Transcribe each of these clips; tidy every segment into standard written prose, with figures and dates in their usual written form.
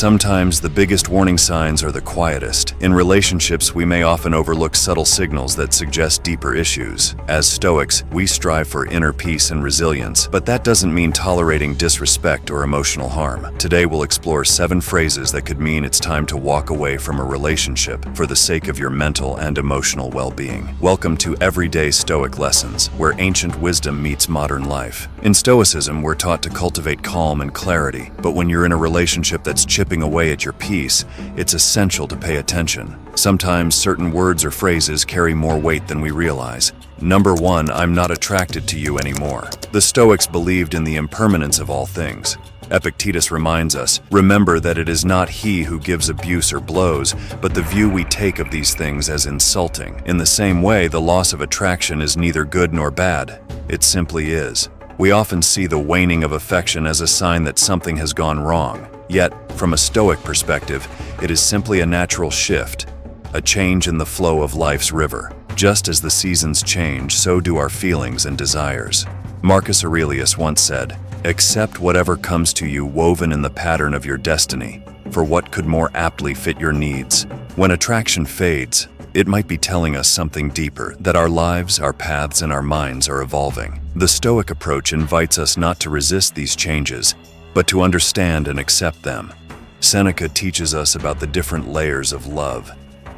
sometimes the biggest warning signs are the quietest. In relationships, we may often overlook subtle signals that suggest deeper issues. As Stoics, we strive for inner peace and resilience, but that doesn't mean tolerating disrespect or emotional harm. Today, we'll explore 7 phrases that could mean it's time to walk away from a relationship for the sake of your mental and emotional well-being. Welcome to Everyday Stoic Lessons, where ancient wisdom meets modern life. In Stoicism, we're taught to cultivate calm and clarity, but when you're in a relationship that's chipping away at your peace, it's essential to pay attention. Sometimes certain words or phrases carry more weight than we realize. Number 1, I'm not attracted to you anymore. The Stoics believed in the impermanence of all things. Epictetus reminds us, remember that it is not he who gives abuse or blows, but the view we take of these things as insulting. In the same way, the loss of attraction is neither good nor bad. It simply is. We often see the waning of affection as a sign that something has gone wrong. Yet, from a Stoic perspective, it is simply a natural shift, a change in the flow of life's river. Just as the seasons change, so do our feelings and desires. Marcus Aurelius once said, "Accept whatever comes to you woven in the pattern of your destiny, for what could more aptly fit your needs?" When attraction fades, it might be telling us something deeper, that our lives, our paths, and our minds are evolving. The Stoic approach invites us not to resist these changes, but to understand and accept them. Seneca teaches us about the different layers of love.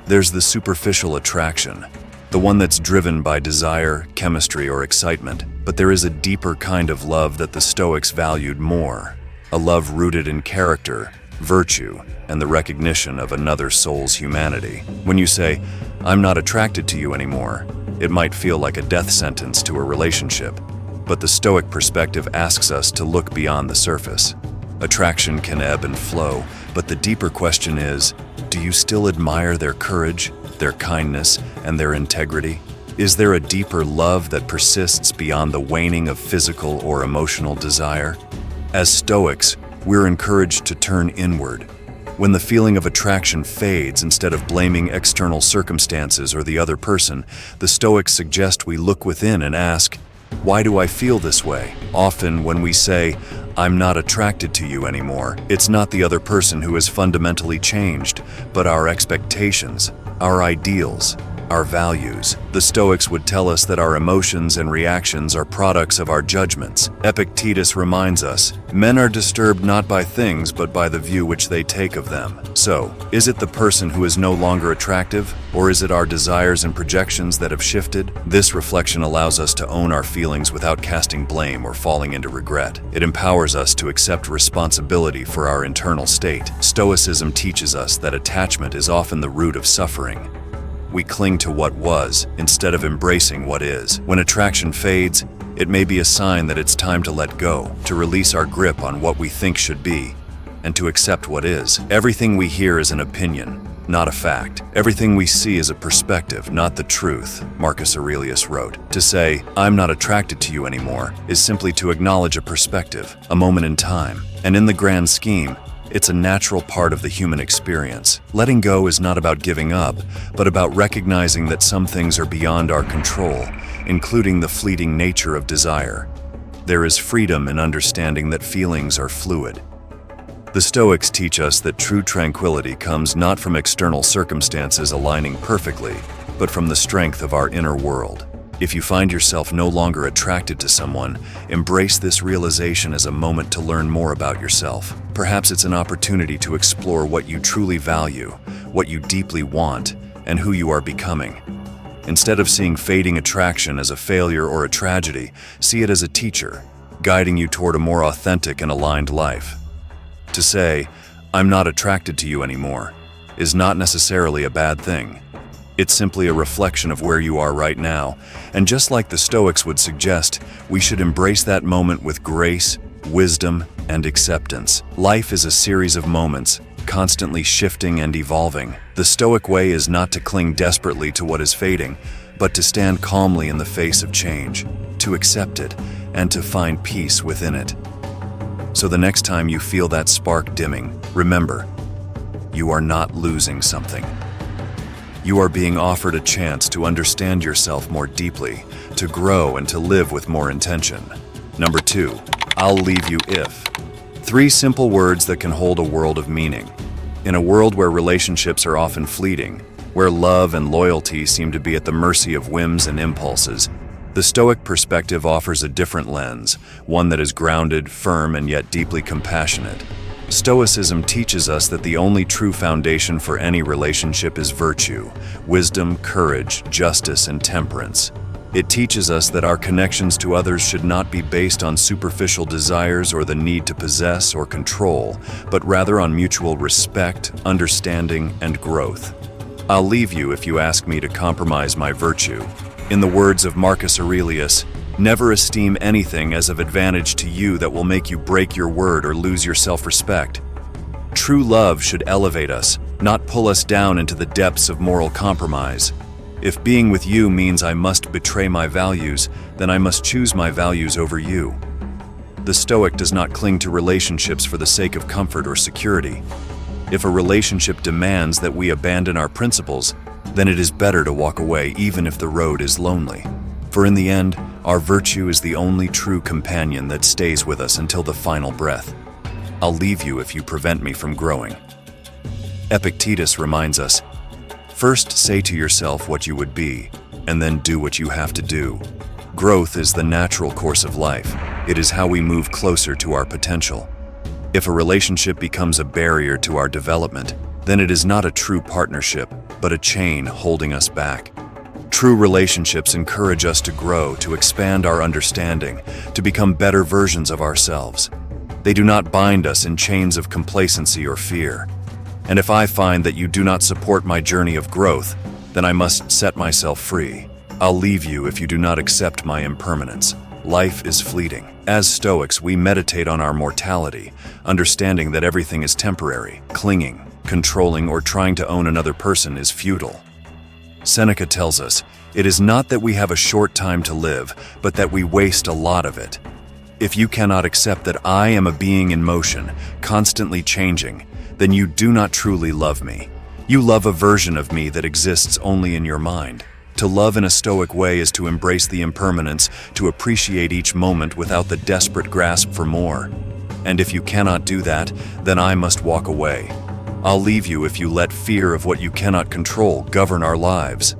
There's the superficial attraction, the one that's driven by desire, chemistry, or excitement. But there is a deeper kind of love that the Stoics valued more, a love rooted in character, virtue, and the recognition of another soul's humanity. When you say, "I'm not attracted to you anymore," it might feel like a death sentence to a relationship, but the Stoic perspective asks us to look beyond the surface. Attraction can ebb and flow, but the deeper question is, do you still admire their courage, their kindness, and their integrity? Is there a deeper love that persists beyond the waning of physical or emotional desire? As Stoics, we're encouraged to turn inward. When the feeling of attraction fades, instead of blaming external circumstances or the other person, the Stoics suggest we look within and ask, why do I feel this way? Often when we say, "I'm not attracted to you anymore," it's not the other person who has fundamentally changed, but our expectations, our ideals, our values. The Stoics would tell us that our emotions and reactions are products of our judgments. Epictetus reminds us, men are disturbed not by things but by the view which they take of them. So, is it the person who is no longer attractive, or is it our desires and projections that have shifted? This reflection allows us to own our feelings without casting blame or falling into regret. It empowers us to accept responsibility for our internal state. Stoicism teaches us that attachment is often the root of suffering. We cling to what was instead of embracing what is. When attraction fades, it may be a sign that it's time to let go, to release our grip on what we think should be, and to accept what is. Everything we hear is an opinion, not a fact. Everything we see is a perspective, not the truth, Marcus Aurelius wrote. To say, "I'm not attracted to you anymore," is simply to acknowledge a perspective, a moment in time. And in the grand scheme, it's a natural part of the human experience. Letting go is not about giving up, but about recognizing that some things are beyond our control, including the fleeting nature of desire. There is freedom in understanding that feelings are fluid. The Stoics teach us that true tranquility comes not from external circumstances aligning perfectly, but from the strength of our inner world. If you find yourself no longer attracted to someone, embrace this realization as a moment to learn more about yourself. Perhaps it's an opportunity to explore what you truly value, what you deeply want, and who you are becoming. Instead of seeing fading attraction as a failure or a tragedy, see it as a teacher, guiding you toward a more authentic and aligned life. To say, "I'm not attracted to you anymore," is not necessarily a bad thing. It's simply a reflection of where you are right now, and just like the Stoics would suggest, we should embrace that moment with grace, wisdom, and acceptance. Life is a series of moments, constantly shifting and evolving. The Stoic way is not to cling desperately to what is fading, but to stand calmly in the face of change, to accept it, and to find peace within it. So the next time you feel that spark dimming, remember, you are not losing something. You are being offered a chance to understand yourself more deeply, to grow and to live with more intention. Number 2, I'll leave you if. 3 simple words that can hold a world of meaning. In a world where relationships are often fleeting, where love and loyalty seem to be at the mercy of whims and impulses, the Stoic perspective offers a different lens, one that is grounded, firm, and yet deeply compassionate. Stoicism teaches us that the only true foundation for any relationship is virtue, wisdom, courage, justice, and temperance. It teaches us that our connections to others should not be based on superficial desires or the need to possess or control, but rather on mutual respect, understanding, and growth. I'll leave you if you ask me to compromise my virtue. In the words of Marcus Aurelius, never esteem anything as of advantage to you that will make you break your word or lose your self-respect. True love should elevate us, not pull us down into the depths of moral compromise. If being with you means I must betray my values, then I must choose my values over you. The Stoic does not cling to relationships for the sake of comfort or security. If a relationship demands that we abandon our principles, then it is better to walk away even if the road is lonely. For in the end, our virtue is the only true companion that stays with us until the final breath. I'll leave you if you prevent me from growing. Epictetus reminds us, first say to yourself what you would be, and then do what you have to do. Growth is the natural course of life. It is how we move closer to our potential. If a relationship becomes a barrier to our development, then it is not a true partnership, but a chain holding us back. True relationships encourage us to grow, to expand our understanding, to become better versions of ourselves. They do not bind us in chains of complacency or fear. And if I find that you do not support my journey of growth, then I must set myself free. I'll leave you if you do not accept my impermanence. Life is fleeting. As Stoics, we meditate on our mortality, understanding that everything is temporary. Clinging, controlling, or trying to own another person is futile. Seneca tells us, it is not that we have a short time to live, but that we waste a lot of it. If you cannot accept that I am a being in motion, constantly changing, then you do not truly love me. You love a version of me that exists only in your mind. To love in a Stoic way is to embrace the impermanence, to appreciate each moment without the desperate grasp for more. And if you cannot do that, then I must walk away. I'll leave you if you let fear of what you cannot control govern our lives.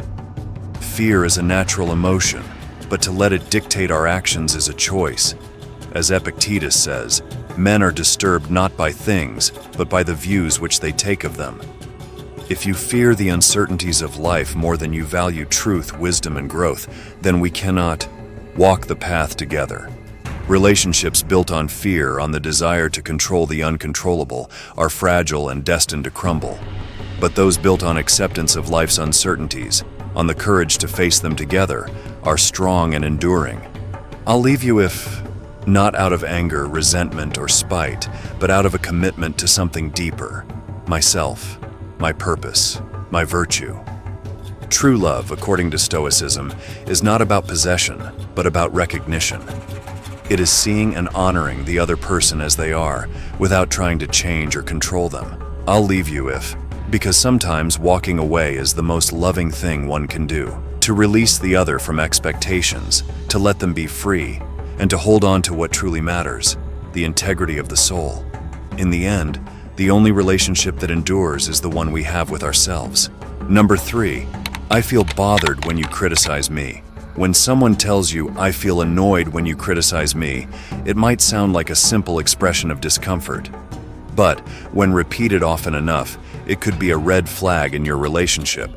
Fear is a natural emotion, but to let it dictate our actions is a choice. As Epictetus says, men are disturbed not by things, but by the views which they take of them. If you fear the uncertainties of life more than you value truth, wisdom, and growth, then we cannot walk the path together. Relationships built on fear, on the desire to control the uncontrollable, are fragile and destined to crumble. But those built on acceptance of life's uncertainties, on the courage to face them together, are strong and enduring. I'll leave you if not out of anger, resentment, or spite, but out of a commitment to something deeper, myself, my purpose, my virtue. True love, according to Stoicism, is not about possession, but about recognition. It is seeing and honoring the other person as they are, without trying to change or control them. I'll leave you if, because sometimes walking away is the most loving thing one can do. To release the other from expectations, to let them be free, and to hold on to what truly matters, the integrity of the soul. In the end, the only relationship that endures is the one we have with ourselves. Number 3, I feel bothered when you criticize me. When someone tells you, I feel annoyed when you criticize me, it might sound like a simple expression of discomfort. But when repeated often enough, it could be a red flag in your relationship.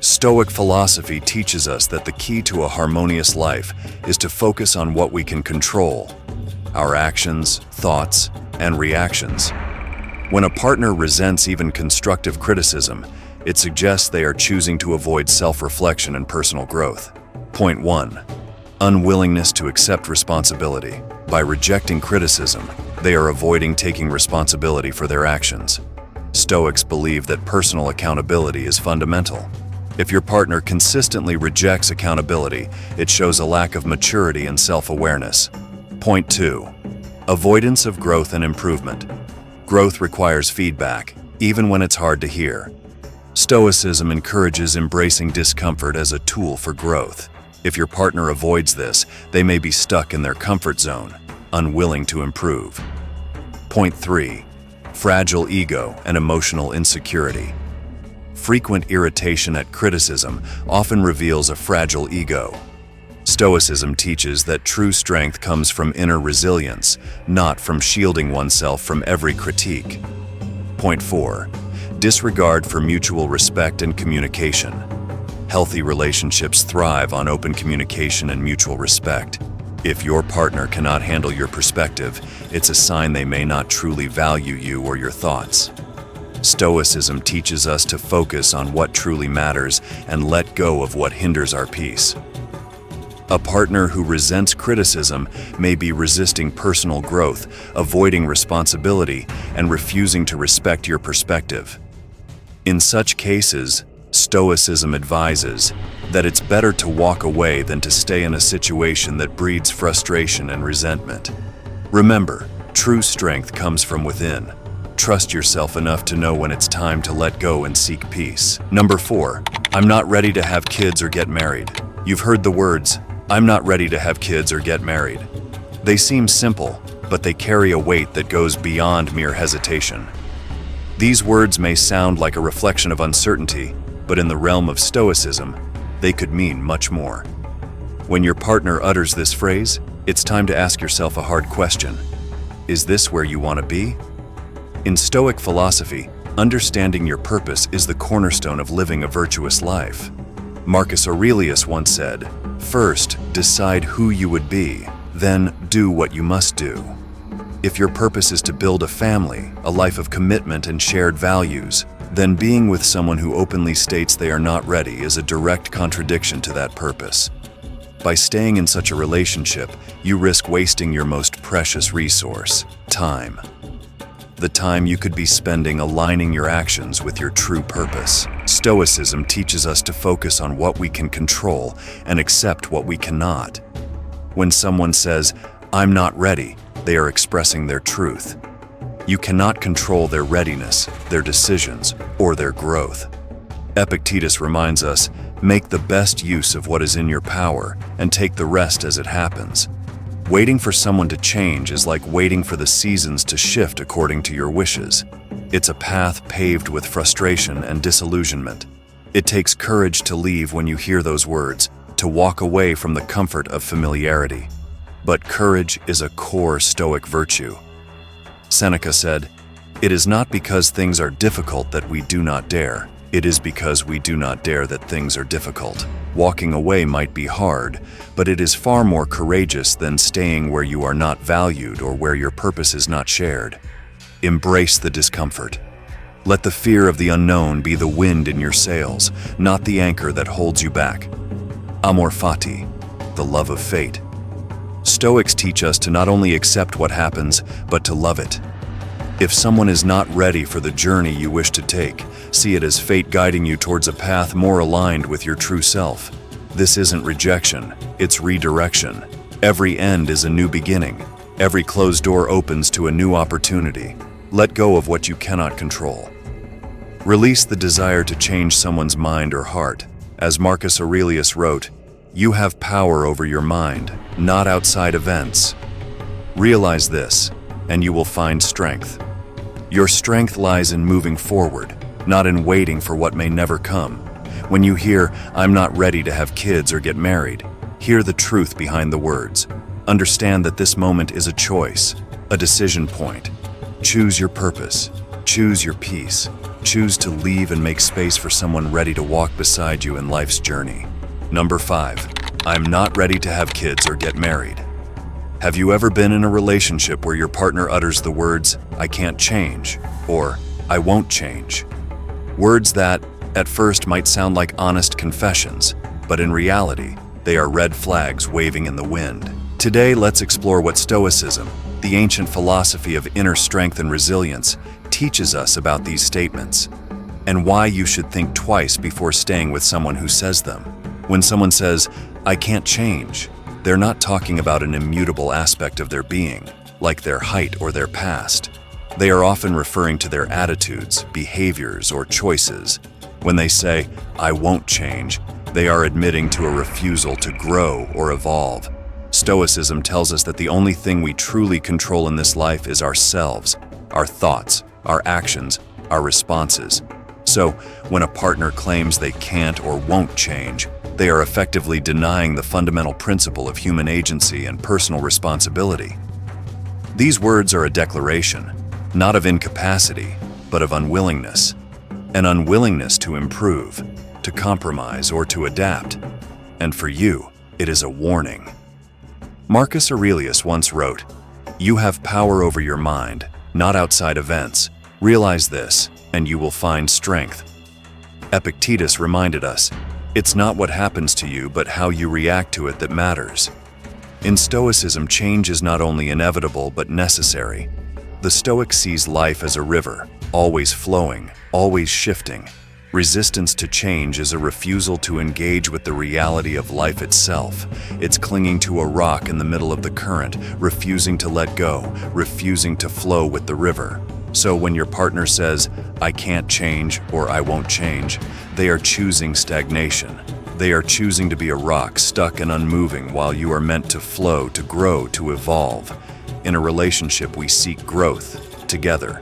Stoic philosophy teaches us that the key to a harmonious life is to focus on what we can control, our actions, thoughts, and reactions. When a partner resents even constructive criticism, it suggests they are choosing to avoid self-reflection and personal growth. Point 1. Unwillingness to accept responsibility. By rejecting criticism, they are avoiding taking responsibility for their actions. Stoics believe that personal accountability is fundamental. If your partner consistently rejects accountability, it shows a lack of maturity and self-awareness. Point 2. Avoidance of growth and improvement. Growth requires feedback, even when it's hard to hear. Stoicism encourages embracing discomfort as a tool for growth. If your partner avoids this, they may be stuck in their comfort zone, unwilling to improve. Point 3. Fragile ego and emotional insecurity. Frequent irritation at criticism often reveals a fragile ego. Stoicism teaches that true strength comes from inner resilience, not from shielding oneself from every critique. Point 4. Disregard for mutual respect and communication. Healthy relationships thrive on open communication and mutual respect. If your partner cannot handle your perspective, it's a sign they may not truly value you or your thoughts. Stoicism teaches us to focus on what truly matters and let go of what hinders our peace. A partner who resents criticism may be resisting personal growth, avoiding responsibility, and refusing to respect your perspective. In such cases, Stoicism advises that it's better to walk away than to stay in a situation that breeds frustration and resentment. Remember, true strength comes from within. Trust yourself enough to know when it's time to let go and seek peace. Number 4. I'm not ready to have kids or get married. You've heard the words, "I'm not ready to have kids or get married." They seem simple, but they carry a weight that goes beyond mere hesitation. These words may sound like a reflection of uncertainty, but in the realm of Stoicism, they could mean much more. When your partner utters this phrase, it's time to ask yourself a hard question. Is this where you want to be? In Stoic philosophy, understanding your purpose is the cornerstone of living a virtuous life. Marcus Aurelius once said, "First, decide who you would be, then do what you must do." If your purpose is to build a family, a life of commitment and shared values, then being with someone who openly states they are not ready is a direct contradiction to that purpose. By staying in such a relationship, you risk wasting your most precious resource, time. The time you could be spending aligning your actions with your true purpose. Stoicism teaches us to focus on what we can control and accept what we cannot. When someone says, "I'm not ready," they are expressing their truth. You cannot control their readiness, their decisions, or their growth. Epictetus reminds us, "Make the best use of what is in your power and take the rest as it happens." Waiting for someone to change is like waiting for the seasons to shift according to your wishes. It's a path paved with frustration and disillusionment. It takes courage to leave when you hear those words, to walk away from the comfort of familiarity. But courage is a core Stoic virtue. Seneca said, "It is not because things are difficult that we do not dare. It is because we do not dare that things are difficult." Walking away might be hard, but it is far more courageous than staying where you are not valued or where your purpose is not shared. Embrace the discomfort. Let the fear of the unknown be the wind in your sails, not the anchor that holds you back. Amor fati, the love of fate. Stoics teach us to not only accept what happens, but to love it. If someone is not ready for the journey you wish to take, see it as fate guiding you towards a path more aligned with your true self. This isn't rejection, it's redirection. Every end is a new beginning. Every closed door opens to a new opportunity. Let go of what you cannot control. Release the desire to change someone's mind or heart. As Marcus Aurelius wrote, "You have power over your mind, not outside events." Realize this, and you will find strength. Your strength lies in moving forward, not in waiting for what may never come. When you hear, "I'm not ready to have kids or get married," hear the truth behind the words. Understand that this moment is a choice, a decision point. Choose your purpose, choose your peace, choose to leave and make space for someone ready to walk beside you in life's journey. Number 5, I'm not ready to have kids or get married. Have you ever been in a relationship where your partner utters the words, "I can't change," or "I won't change"? Words that, at first, might sound like honest confessions, but in reality, they are red flags waving in the wind. Today, let's explore what Stoicism, the ancient philosophy of inner strength and resilience, teaches us about these statements, and why you should think twice before staying with someone who says them. When someone says, "I can't change," they're not talking about an immutable aspect of their being, like their height or their past. They are often referring to their attitudes, behaviors, or choices. When they say, "I won't change," they are admitting to a refusal to grow or evolve. Stoicism tells us that the only thing we truly control in this life is ourselves, our thoughts, our actions, our responses. So, when a partner claims they can't or won't change, they are effectively denying the fundamental principle of human agency and personal responsibility. These words are a declaration, not of incapacity, but of unwillingness. An unwillingness to improve, to compromise, or to adapt. And for you, it is a warning. Marcus Aurelius once wrote, "You have power over your mind, not outside events. Realize this, and you will find strength." Epictetus reminded us, "It's not what happens to you, but how you react to it that matters." In Stoicism, change is not only inevitable, but necessary. The Stoic sees life as a river, always flowing, always shifting. Resistance to change is a refusal to engage with the reality of life itself. It's clinging to a rock in the middle of the current, refusing to let go, refusing to flow with the river. So when your partner says, "I can't change" or "I won't change," they are choosing stagnation. They are choosing to be a rock, stuck and unmoving, while you are meant to flow, to grow, to evolve. In a relationship, we seek growth together.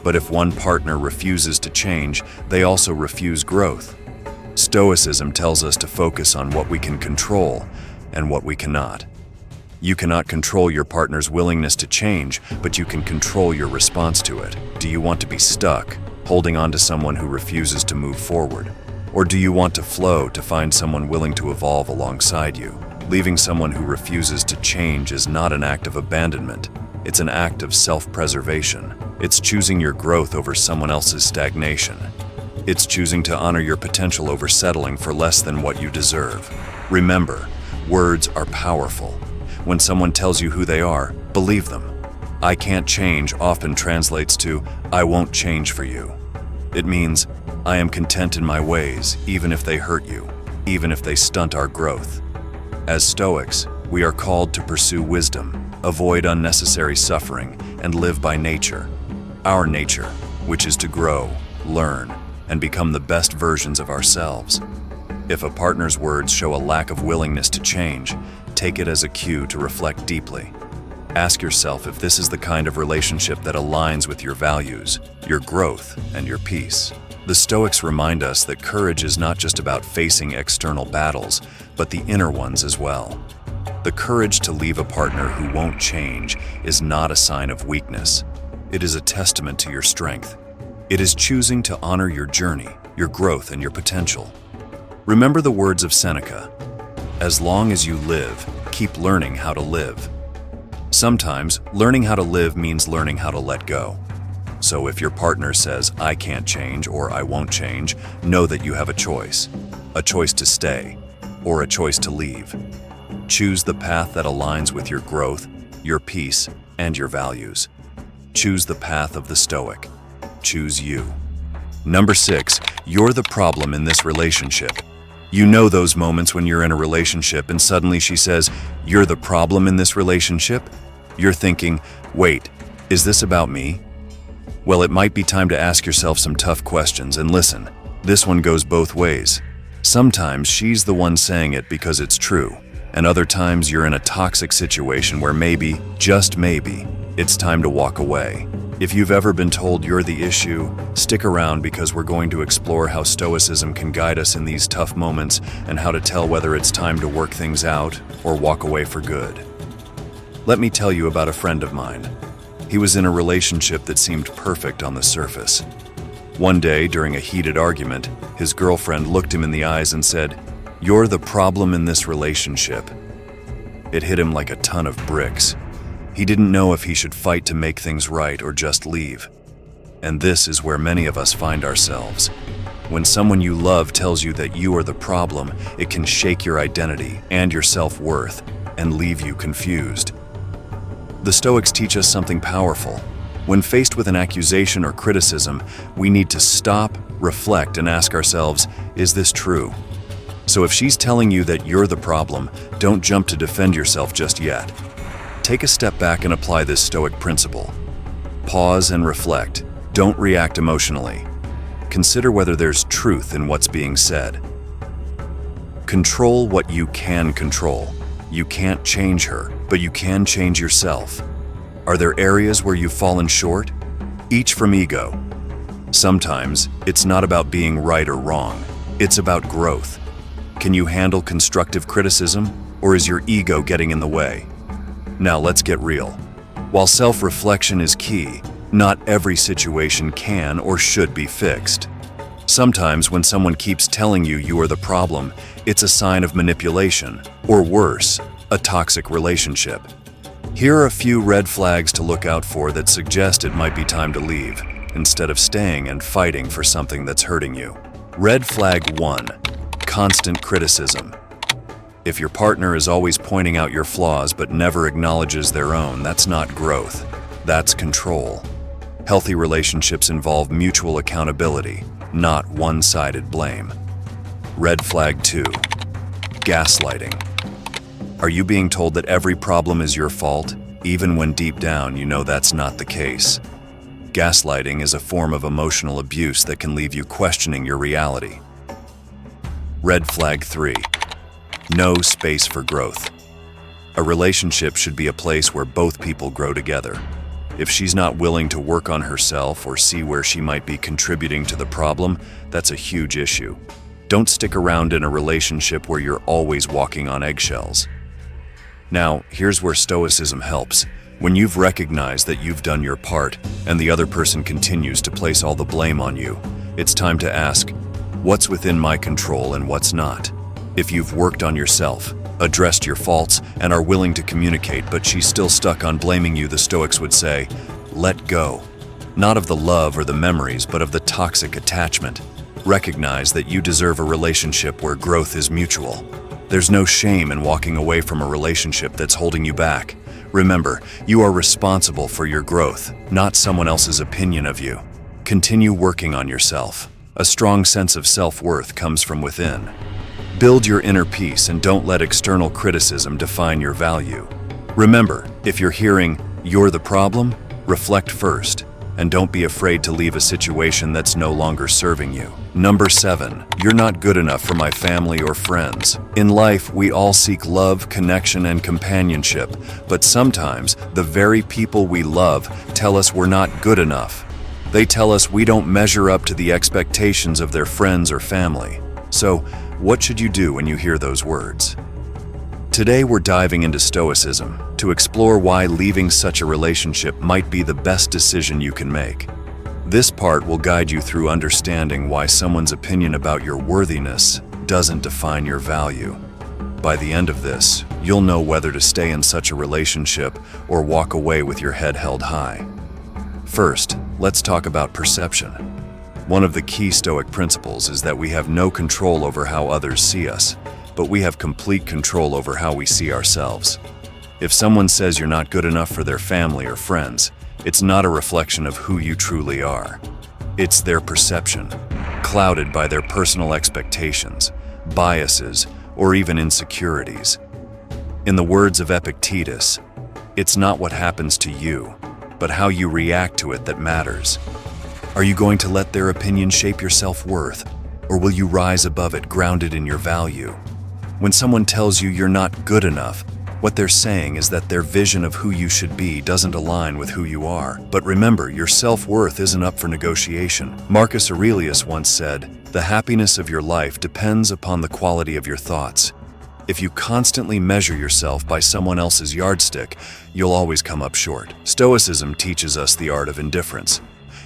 But if one partner refuses to change, they also refuse growth. Stoicism tells us to focus on what we can control and what we cannot. You cannot control your partner's willingness to change, but you can control your response to it. Do you want to be stuck, holding on to someone who refuses to move forward? Or do you want to flow, to find someone willing to evolve alongside you? Leaving someone who refuses to change is not an act of abandonment. It's an act of self-preservation. It's choosing your growth over someone else's stagnation. It's choosing to honor your potential over settling for less than what you deserve. Remember, words are powerful. When someone tells you who they are, believe them. "I can't change" often translates to "I won't change for you." It means, I am content in my ways, even if they hurt you, even if they stunt our growth. As Stoics, we are called to pursue wisdom, avoid unnecessary suffering, and live by nature. Our nature, which is to grow, learn, and become the best versions of ourselves. If a partner's words show a lack of willingness to change, take it as a cue to reflect deeply. Ask yourself if this is the kind of relationship that aligns with your values, your growth, and your peace. The Stoics remind us that courage is not just about facing external battles, but the inner ones as well. The courage to leave a partner who won't change is not a sign of weakness. It is a testament to your strength. It is choosing to honor your journey, your growth, and your potential. Remember the words of Seneca, "As long as you live, keep learning how to live." Sometimes, learning how to live means learning how to let go. So if your partner says, "I can't change" or "I won't change," know that you have a choice to stay, or a choice to leave. Choose the path that aligns with your growth, your peace, and your values. Choose the path of the Stoic. Choose you. Number 6, you're the problem in this relationship. You know those moments when you're in a relationship and suddenly she says, "You're the problem in this relationship?" You're thinking, "Wait, is this about me?" Well, it might be time to ask yourself some tough questions, and listen, this one goes both ways. Sometimes she's the one saying it because it's true, and other times you're in a toxic situation where maybe, just maybe, it's time to walk away. If you've ever been told you're the issue, stick around because we're going to explore how Stoicism can guide us in these tough moments and how to tell whether it's time to work things out or walk away for good. Let me tell you about a friend of mine. He was in a relationship that seemed perfect on the surface. One day, during a heated argument, his girlfriend looked him in the eyes and said, "You're the problem in this relationship." It hit him like a ton of bricks. He didn't know if he should fight to make things right or just leave. And this is where many of us find ourselves. When someone you love tells you that you are the problem, it can shake your identity and your self-worth and leave you confused. The Stoics teach us something powerful. When faced with an accusation or criticism, we need to stop, reflect, and ask ourselves, is this true? So if she's telling you that you're the problem, don't jump to defend yourself just yet. Take a step back and apply this Stoic principle. Pause and reflect. Don't react emotionally. Consider whether there's truth in what's being said. Control what you can control. You can't change her, but you can change yourself. Are there areas where you've fallen short? Each from ego. Sometimes, it's not about being right or wrong. It's about growth. Can you handle constructive criticism, or is your ego getting in the way? Now let's get real. While self-reflection is key, not every situation can or should be fixed. Sometimes when someone keeps telling you you are the problem, it's a sign of manipulation, or worse, a toxic relationship. Here are a few red flags to look out for that suggest it might be time to leave, instead of staying and fighting for something that's hurting you. Red flag 1. Constant criticism. If your partner is always pointing out your flaws but never acknowledges their own, that's not growth. That's control. Healthy relationships involve mutual accountability, not one-sided blame. Red flag 2. Gaslighting. Are you being told that every problem is your fault, even when deep down you know that's not the case? Gaslighting is a form of emotional abuse that can leave you questioning your reality. Red flag 3. No space for growth. A relationship should be a place where both people grow together. If she's not willing to work on herself or see where she might be contributing to the problem, that's a huge issue. Don't stick around in a relationship where you're always walking on eggshells. Now, here's where Stoicism helps. When you've recognized that you've done your part and the other person continues to place all the blame on you, it's time to ask, what's within my control and what's not? If you've worked on yourself, addressed your faults, and are willing to communicate but she's still stuck on blaming you, the Stoics would say, let go. Not of the love or the memories, but of the toxic attachment. Recognize that you deserve a relationship where growth is mutual. There's no shame in walking away from a relationship that's holding you back. Remember, you are responsible for your growth, not someone else's opinion of you. Continue working on yourself. A strong sense of self-worth comes from within. Build your inner peace and don't let external criticism define your value. Remember, if you're hearing, "You're the problem," reflect first, and don't be afraid to leave a situation that's no longer serving you. Number 7, you're not good enough for my family or friends. In life, we all seek love, connection, and companionship, but sometimes the very people we love tell us we're not good enough. They tell us we don't measure up to the expectations of their friends or family. So, what should you do when you hear those words? Today we're diving into Stoicism to explore why leaving such a relationship might be the best decision you can make. This part will guide you through understanding why someone's opinion about your worthiness doesn't define your value. By the end of this, you'll know whether to stay in such a relationship or walk away with your head held high. First, let's talk about perception. One of the key Stoic principles is that we have no control over how others see us, but we have complete control over how we see ourselves. If someone says you're not good enough for their family or friends, it's not a reflection of who you truly are. It's their perception, clouded by their personal expectations, biases, or even insecurities. In the words of Epictetus, it's not what happens to you, but how you react to it that matters. Are you going to let their opinion shape your self-worth, or will you rise above it grounded in your value? When someone tells you you're not good enough, what they're saying is that their vision of who you should be doesn't align with who you are. But remember, your self-worth isn't up for negotiation. Marcus Aurelius once said, "The happiness of your life depends upon the quality of your thoughts." If you constantly measure yourself by someone else's yardstick, you'll always come up short. Stoicism teaches us the art of indifference.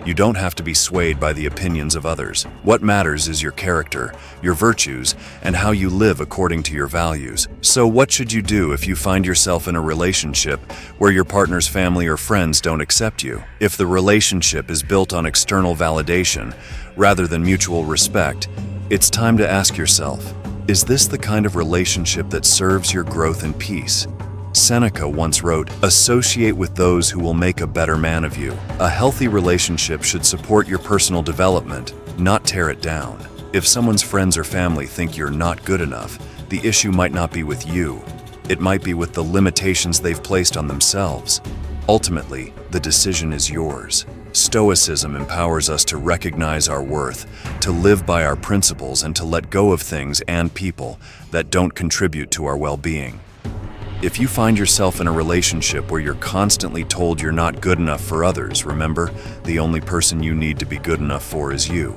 You don't have to be swayed by the opinions of others. What matters is your character, your virtues, and how you live according to your values. So what should you do if you find yourself in a relationship where your partner's family or friends don't accept you? If the relationship is built on external validation rather than mutual respect, it's time to ask yourself, is this the kind of relationship that serves your growth and peace? Seneca once wrote, "Associate with those who will make a better man of you." A healthy relationship should support your personal development, not tear it down. If someone's friends or family think you're not good enough, the issue might not be with you. It might be with the limitations they've placed on themselves. Ultimately, the decision is yours. Stoicism empowers us to recognize our worth, to live by our principles, and to let go of things and people that don't contribute to our well-being. If you find yourself in a relationship where you're constantly told you're not good enough for others, remember, the only person you need to be good enough for is you.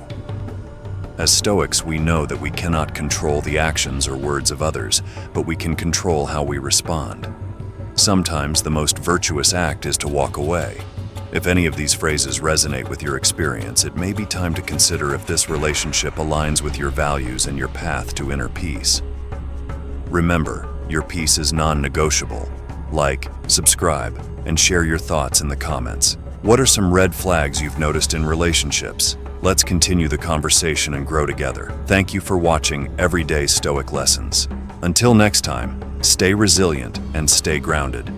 As Stoics, we know that we cannot control the actions or words of others, but we can control how we respond. Sometimes the most virtuous act is to walk away. If any of these phrases resonate with your experience, it may be time to consider if this relationship aligns with your values and your path to inner peace. Remember, your peace is non-negotiable. Like, subscribe, and share your thoughts in the comments. What are some red flags you've noticed in relationships? Let's continue the conversation and grow together. Thank you for watching Everyday Stoic Lessons. Until next time, stay resilient and stay grounded.